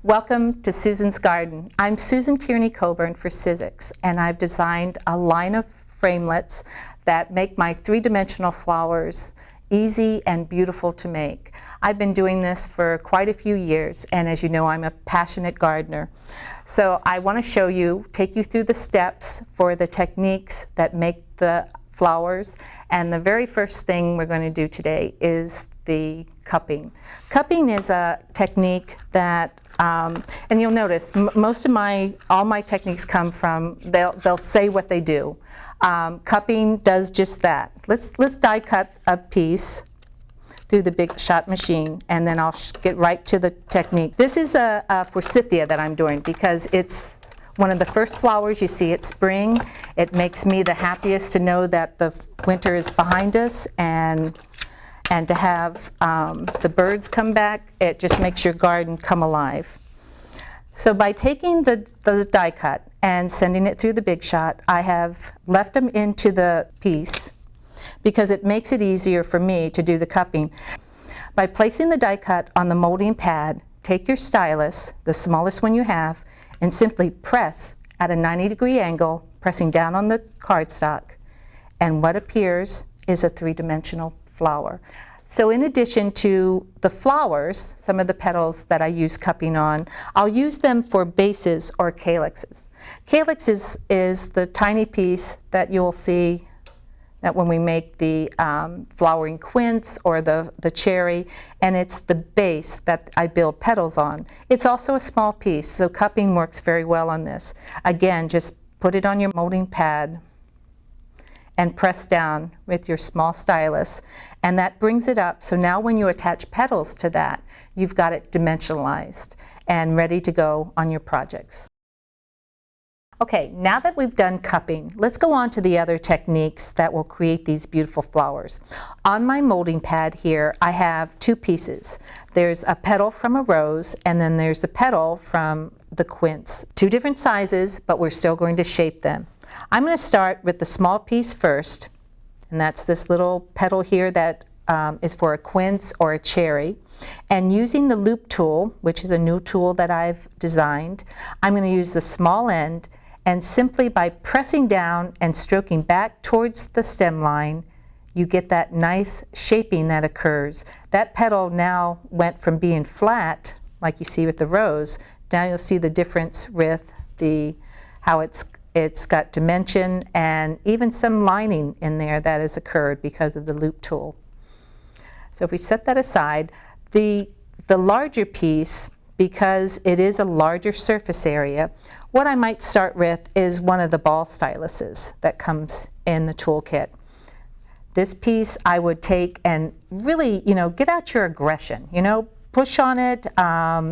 Welcome to Susan's Garden. I'm Susan Tierney Coburn for Sizzix, and I've designed a line of framelits that make my three-dimensional flowers easy and beautiful to make. I've been doing this for quite a few years, and as you know, I'm a passionate gardener. So I want to show you, take you through the steps for the techniques that make the flowers, and the very first thing we're going to do today is the cupping. Cupping is a technique that and you'll notice most of all my techniques come from, they'll say what they do. Cupping does just that. Let's die cut a piece through the big shot machine, and then I'll get right to the technique. This is a forsythia that I'm doing because it's one of the first flowers you see at spring. It makes me the happiest to know that the winter is behind us, and to have the birds come back, it just makes your garden come alive. So by taking the die cut and sending it through the big shot, I have left them into the piece because it makes it easier for me to do the cupping. By placing the die cut on the molding pad, take your stylus, the smallest one you have, and simply press at a 90-degree angle, pressing down on the cardstock, and what appears is a three-dimensional flower. So in addition to the flowers, some of the petals that I use cupping on, I'll use them for bases or calyxes. Calyx is the tiny piece that you'll see that when we make the flowering quince or the cherry, and it's the base that I build petals on. It's also a small piece, so cupping works very well on this. Again, just put it on your molding pad and press down with your small stylus, and that brings it up. So now when you attach petals to that, you've got it dimensionalized and ready to go on your projects. Okay, now that we've done cupping, let's go on to the other techniques that will create these beautiful flowers. On my molding pad here, I have two pieces. There's a petal from a rose, and then there's a petal from the quince. Two different sizes, but we're still going to shape them. I'm going to start with the small piece first, and that's this little petal here that is for a quince or a cherry. And using the loop tool, which is a new tool that I've designed, I'm going to use the small end, and simply by pressing down and stroking back towards the stem line, you get that nice shaping that occurs. That petal now went from being flat, like you see with the rose, now you'll see the difference with how it's got dimension and even some lining in there that has occurred because of the loop tool. So if we set that aside, the larger piece, because it is a larger surface area, what I might start with is one of the ball styluses that comes in the toolkit. This piece I would take and really, get out your aggression, push on it.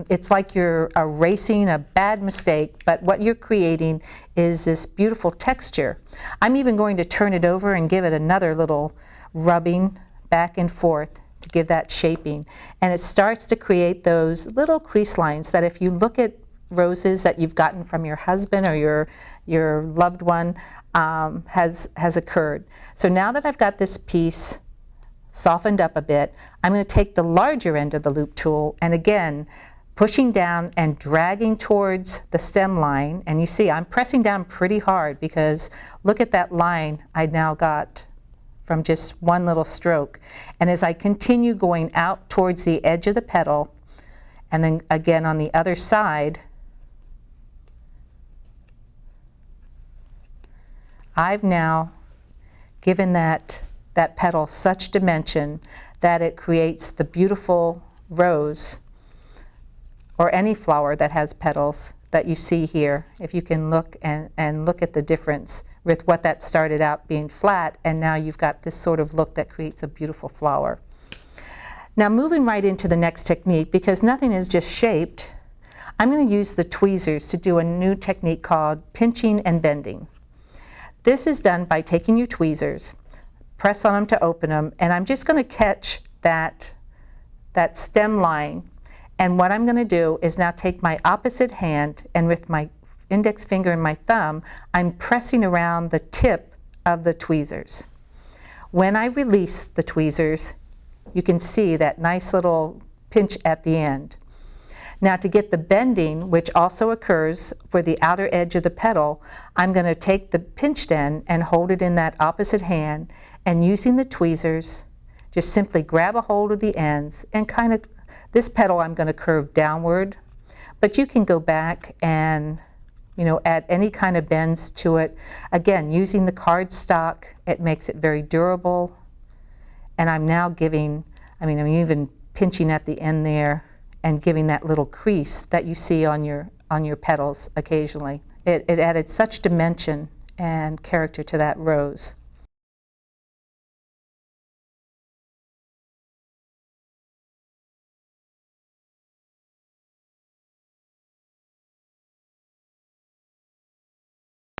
It's like you're erasing a bad mistake, but what you're creating is this beautiful texture. I'm even going to turn it over and give it another little rubbing back and forth to give that shaping. And it starts to create those little crease lines that if you look at roses that you've gotten from your husband or your loved one has occurred. So now that I've got this piece softened up a bit, I'm going to take the larger end of the loop tool and again pushing down and dragging towards the stem line, and you see I'm pressing down pretty hard because look at that line I now got from just one little stroke. And as I continue going out towards the edge of the petal, and then again on the other side, I've now given that petal such dimension that it creates the beautiful rose or any flower that has petals that you see here. If you can look and look at the difference with what that started out being flat, and now you've got this sort of look that creates a beautiful flower. Now moving right into the next technique, because nothing is just shaped, I'm going to use the tweezers to do a new technique called pinching and bending. This is done by taking your tweezers, press on them to open them, and I'm just going to catch that stem line. And what I'm going to do is now take my opposite hand, and with my index finger and my thumb, I'm pressing around the tip of the tweezers. When I release the tweezers, you can see that nice little pinch at the end. Now to get the bending, which also occurs for the outer edge of the petal, I'm going to take the pinched end and hold it in that opposite hand, and using the tweezers, just simply grab a hold of the ends and kind of, this petal I'm going to curve downward, but you can go back and add any kind of bends to it. Again, using the cardstock, it makes it very durable. And I'm now giving, I'm even pinching at the end there and giving that little crease that you see on your petals occasionally. It added such dimension and character to that rose.